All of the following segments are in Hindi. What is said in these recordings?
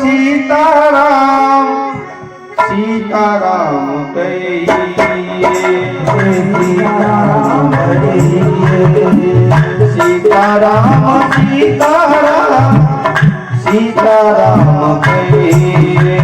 सीताराम सीताराम कहिए सीताराम सीताराम सीताराम सीताराम कहिए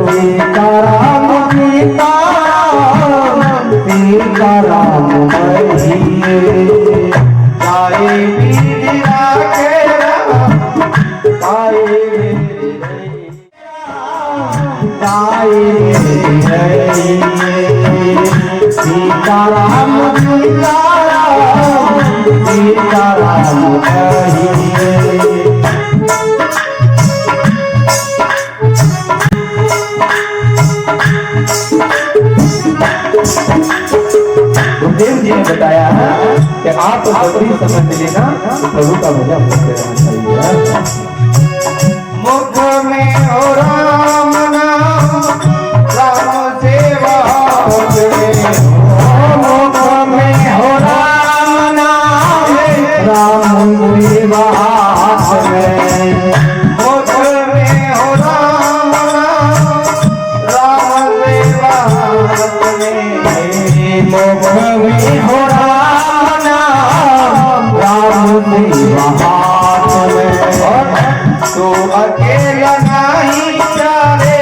सीताराम सीताराम सीताराम कहिए जाए वीर राखे सीताराम सीताराम सीताराम कहिए गुरुदेव जी ने बताया है कि आप अपनी समझ लेना प्रभु का भजन करते रहना चाहिए। मुख में हो राम नाम राम सेवा मुख में हो राम नाम राम सेवा मुख में हो राम नाम राम सेवा मुख में हो राम नाम राम सेवा तो अकेला नहीं चले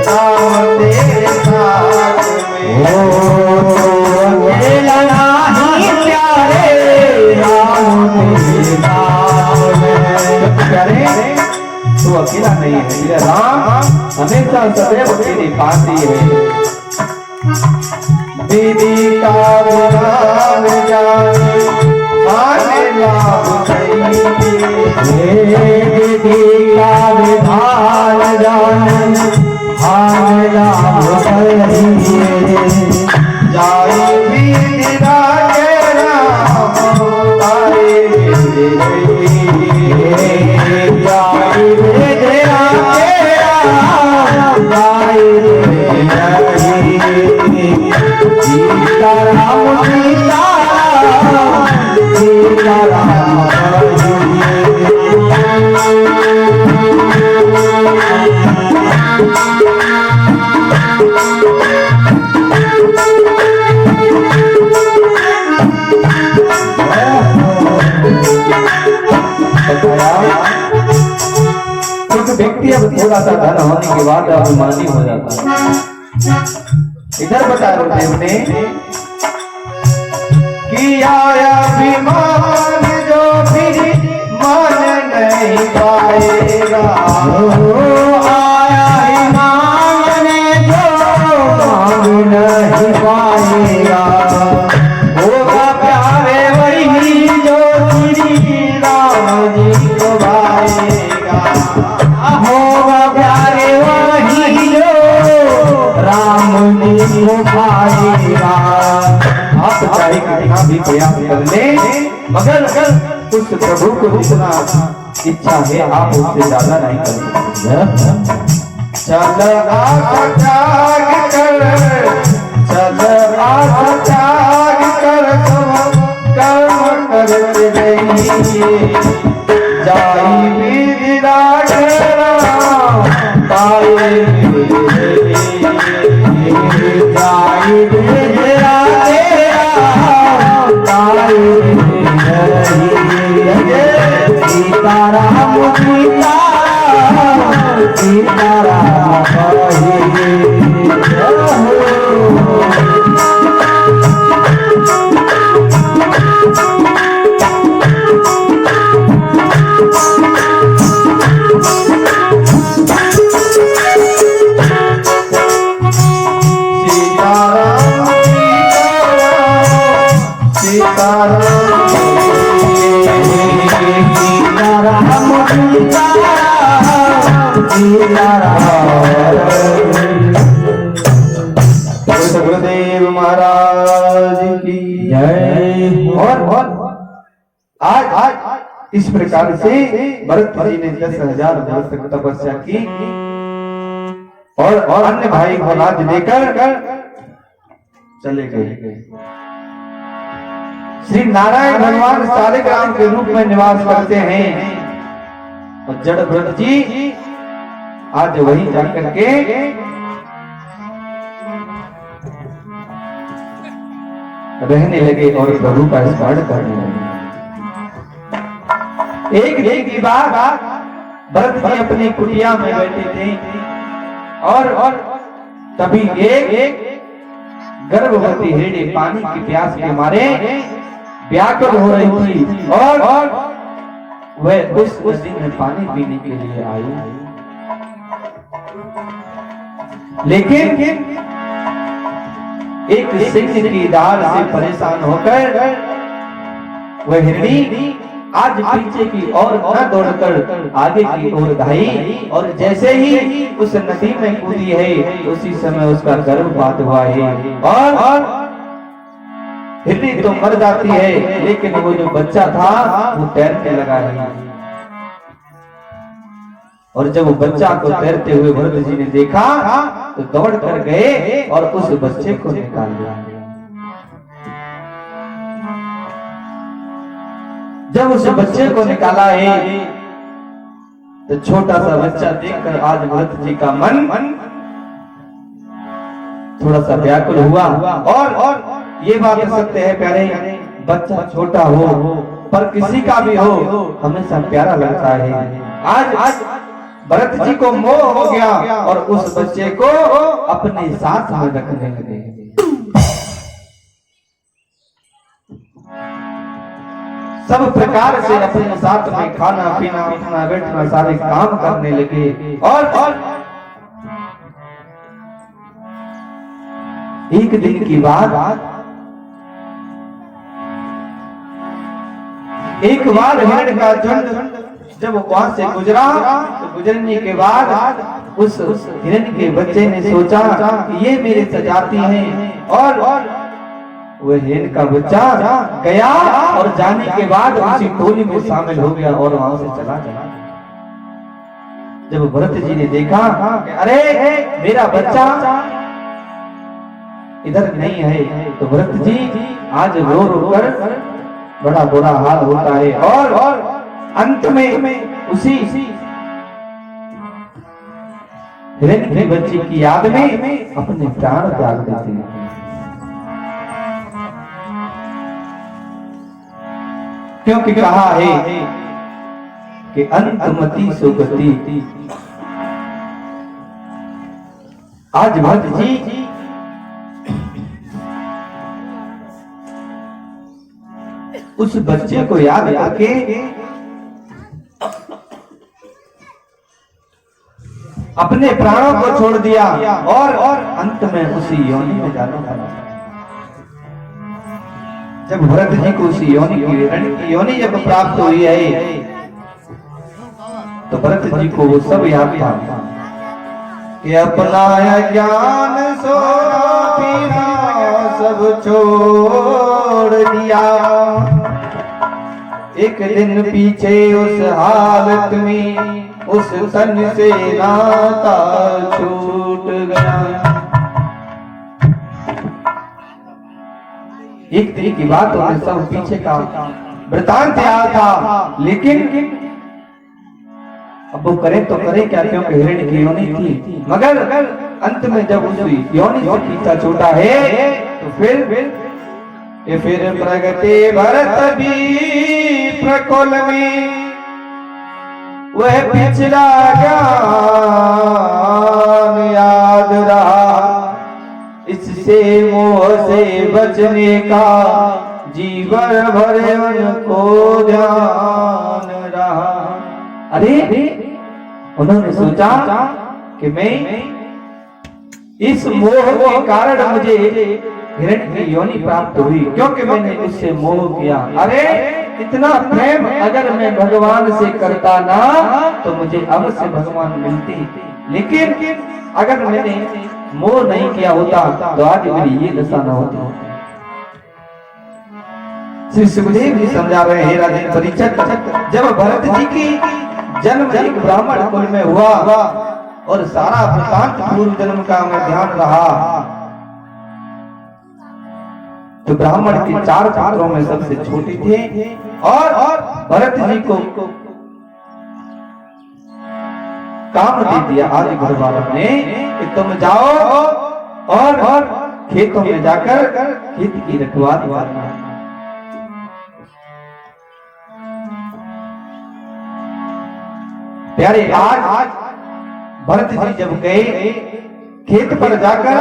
राम तेरे साथ में तो अकेला नहीं चले राम तेरे साथ में प्यारे तो अकेला नहीं है राम हमेशा सदैव तेरे पास ही है। दीदी का विधान जाने आने लाभ दीदी का विधान जान आने लाभ जाए वीर राखे राम तारे जाए वीर राखे राम तारे सीताराम सीताराम सीताराम व्यक्ति अब थोड़ा सा धन होने के बाद अभिमानी हो जाता है। इधर बता गुरुदेव ने किया अभिमान जो फिर मान नहीं पाएगा आया ईमान जो मान नहीं पाएगा होगा प्यारे वही जो श्री राम जी को भाएगा होगा प्यारे वही जो राम जी को भाएगा। आप चाहे कितना भी प्रयास कर ले मगर उस प्रभु को जितना इच्छा है आप उससे ज्यादा नहीं कर सकते। चल आस त्याग कर चल आस त्याग कर कर्म करते रहिए जाई वीर राखे राम पाए जाई वीर राखे राम पाए सीताराम सीताराम सीताराम कहिए गुरुदेव महाराज की जय। और आज इस प्रकार से भरत जी ने 10,000 वर्ष तक तपस्या की और अन्य भाई को राज्य देकर चले गए। श्री नारायण भगवान शालिग्राम के रूप में निवास करते हैं और जड़ भरत जी आज वहीं जाकर के रहने लगे और प्रभु का स्मरण करने लगे। एक दिन की बात, भरत जी अपनी कुटिया में बैठे थे और तभी एक गर्भवती हिरणी पानी की प्यास के मारे व्याकुल हो रही थी और वह उस दिन में पानी पीने के लिए आई। लेकिन एक सिंह की दाल से परेशान होकर वह हिरणी आज पीछे की ओर न दौड़कर आगे की ओर धाई और जैसे ही उस नदी में कूदी है उसी समय उसका गर्भपात हुआ है और हिरणी तो मर जाती है, लेकिन वो जो बच्चा था वो तैरने लगा है। और जब वो बच्चा को तैरते हुए भरत जी ने देखा तो दौड़ कर गए और उस बच्चे को निकाल लिया। जब उस बच्चे को निकाला है तो छोटा सा बच्चा देखकर आज भरत जी का मन थोड़ा सा व्याकुल हुआ। और ये बात सत्य है प्यारे, बच्चा छोटा हो पर किसी का भी हो हमेशा प्यारा लगता है। आज भरत जी को मोह हो गया और उस बच्चे को अपने साथ में रखने लगे। सब प्रकार से अपने साथ में खाना पीना उठना बैठना सारे काम करने लगे। और एक दिन की बात, एक बार हिरण का झुंड जब वहां से गुजरा तो गुजरने के बाद उस हिरण के बच्चे ने सोचा कि ये मेरे सजाती हैं और वह हिरण का बच्चा गया और जाने के बाद उसी टोली में शामिल हो गया और वहां से चला गया। जब भरत जी ने देखा अरे मेरा बच्चा इधर नहीं है तो भरत जी आज रो रो कर बड़ा बुरा हाल होता है और अंत में उसी हिरण के बच्चे की याद में अपने प्राण त्याग देते हैं। क्योंकि कहा है कि अंतमति सुगति। आज भरत जी उस बच्चे को याद करके अपने प्राणों को छोड़ दिया और अंत में उसी योनि में जाना पड़ा। जब भरत जी को उसी योनि की योनि जब प्राप्त हुई है तो भरत जी को वो सब याद था कि अपना ज्ञान सो पीना सब छोड़ दिया। एक दिन पीछे उस हालत में उस तन से नाता छूट गया। एक दिन की बात और सब पीछे का वृतांत याद था, लेकिन अब वो करे तो करे क्या, क्योंकि हिरण्य की योनि थी। मगर अंत में जब उस योनि से पीछा छूटा है तो फिर प्रगति भरत भी प्रकुल में वह पिछला ज्ञान याद रहा। इससे मोह से बचने का जीवन भर उनको ध्यान रहा। अरे उन्होंने सोचा कि मैं इस मोह के कारण मुझे हिरण्य की योनि प्राप्त हुई, क्योंकि मैंने उससे मोह किया। अरे इतना प्रेम अगर मैं भगवान से करता ना तो मुझे अवश्य भगवान मिलती, लेकिन अगर मैंने मोह नहीं किया होता तो आज मेरी ये दशा न होती। श्री सुखदेव जी समझा रहे हैं राजन परीक्षित, जब भरत जी की जन्म एक ब्राह्मण कुल में हुआ और सारा वृतांत पूर्व जन्म का मैं ध्यान रहा तो ब्राह्मण के 4 पुत्रों में सबसे छोटे थे और भरत जी को काम दे दिया आज घर वालों ने कि तुम जाओ और खेतों में जाकर खेत की रखवाली करना। प्यारे आज भरत जी जब गए खेत पर जाकर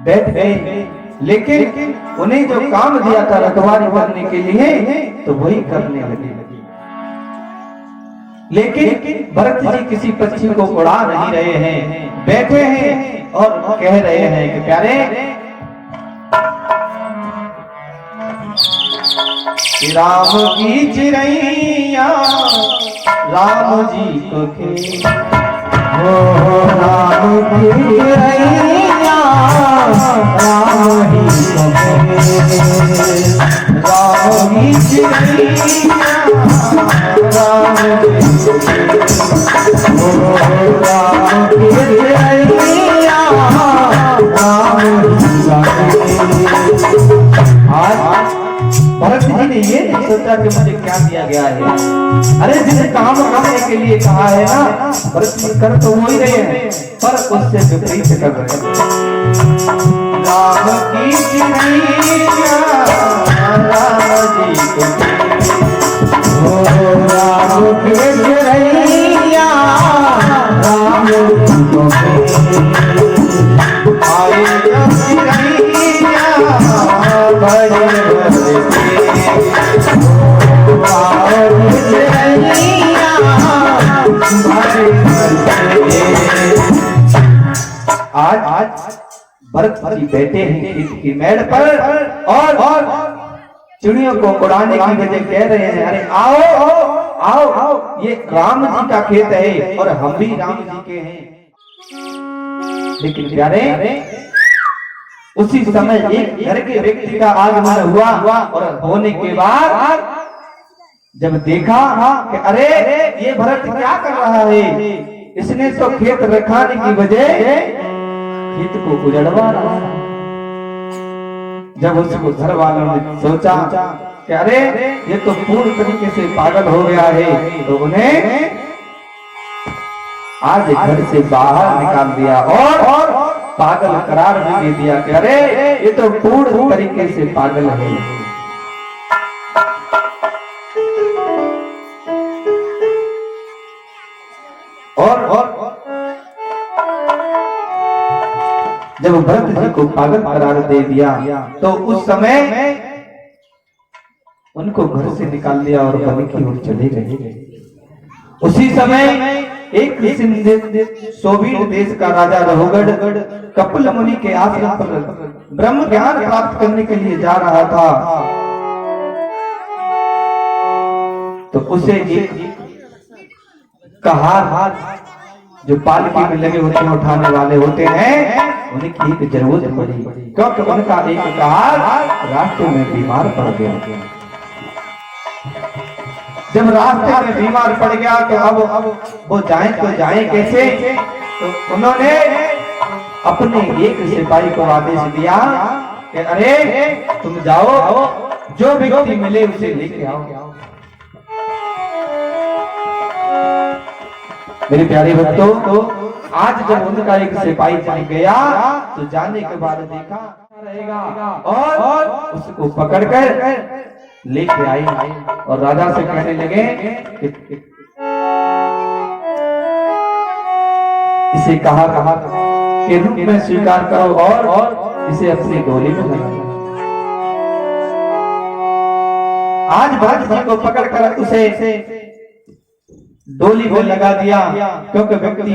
बैठ गए, लेकिन उन्हें जो काम दिया था रखवाली करने के लिए तो वही करने लगे। लेकिन भरत जी किसी पक्षी को उड़ा नहीं रहे हैं, बैठे हैं और कह रहे हैं कि प्यारे राम की चिड़ैया राम जी को खेल, राम की चिड़ैया राम ही को खेल, राम की चिड़ैया राम जी को खेल, राम की चिड़ैया राम ही को खेल। आज भरत जी ने ये नहीं सोचा कि मुझे क्या दिया गया है। अरे जिस काम करने के लिए कहा है ना, भरत जी कर तो हो ही रहे हैं पर उससे विपरीत कर रहे हैं। राम की चिड़ैया राम जी को खेल, राम की चिड़ैया राम जी को खेल, आए चिड़ैया बड़े आज भरत जी बैठे हैं खेत की मेड़ पर और चिड़ियों को उड़ाने की वजह कह रहे हैं अरे आओ आओ आओ, ये राम जी का खेत है और हम भी राम जी के हैं। लेकिन प्यारे उसी समय एक घर के व्यक्ति का आगमन हुआ और होने के बाद जब देखा कि अरे ये भरत क्या कर रहा है, इसने तो खेत रखाने की बजाय खेत को उजड़वा रहा है। जब उसको घर वालों ने सोचा कि अरे ये तो पूर्ण तरीके से पागल हो गया है, तो उन्हें आज घर से बाहर निकाल दिया और पागल करार भी दे दिया कि अरे ये तो पूर्ण तरीके से पागल है। और जब भरत जी को पागल करार दे दिया तो उस समय उनको घर से निकाल दिया और वन की ओर चले गए। उसी समय एक सोबीर देश का राजा रहुगढ़ कपिल मुनि के आश्रम पर ब्रह्म ज्ञान प्राप्त करने के लिए जा रहा था, तो उसे एक कहार जो पालकी में लगे होते हैं, उठाने वाले होते हैं, उनकी एक जरूरत पड़ी क्योंकि उनका एक कहार रास्ते में बीमार पड़ गया। जब रास्ते में बीमार पड़ गया तो अब वो जाएं तो जाएं कैसे, तो उन्होंने अपने एक सिपाही को आदेश दिया कि अरे तुम जाओ, जो व्यक्ति मिले उसे लेके आओ। मेरे प्यारे भक्तों, तो आज जब उनका एक सिपाही चल गया तो जाने के बाद देखा रहेगा और उसको पकड़कर लेके आए और राजा से कहने लगे इसे कहा के रूप में स्वीकार करो और इसे अपनी डोली में लगाओ। आज भरत जी को पकड़कर उसे डोली में लगा दिया क्योंकि व्यक्ति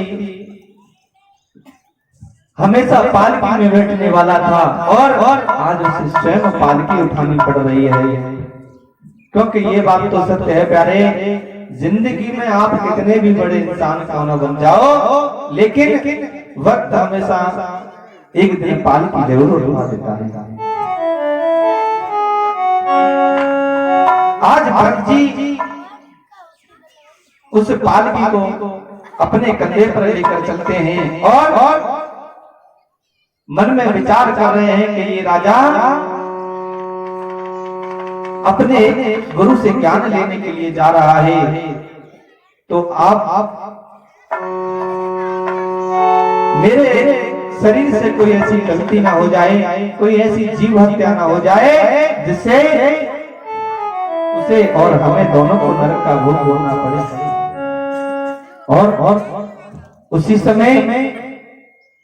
हमेशा पालकी में बैठने वाला था और आज उसे स्वयं पालकी उठानी पड़ रही है। क्योंकि ये बात तो सत्य है प्यारे, जिंदगी में आप कितने भी बड़े इंसान क्यों न बन जाओ, लेकिन वक्त हमेशा एक दिन पालकी जरूर उठा देता है। आज भरत जी उस पालकी को अपने कंधे पर लेकर चलते हैं और मन में विचार कर रहे हैं कि ये राजा अपने गुरु से ज्ञान लेने के लिए जा रहा है, तो आप मेरे शरीर से कोई ऐसी गलती ना हो जाए, कोई ऐसी जीव हत्या ना हो जाए जिससे उसे और हमें दोनों को नरक का भोग भोगना पड़े। और उसी समय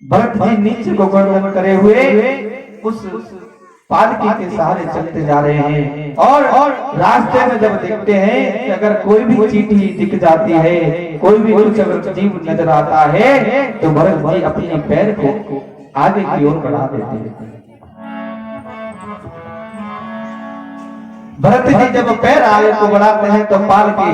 भरत जी नीचे को गर्दन करे हुए उस पालकी के सहारे चलते जा रहे हैं और रास्ते में जब देखते हैं कि अगर कोई भी चींटी दिख जाती है, कोई भी कुछ अगर जीव नजर आता है तो भरत जी अपने पैर को आगे की ओर बढ़ा देते हैं। भरत जी जब पैर आगे को बढ़ाते हैं तो पालकी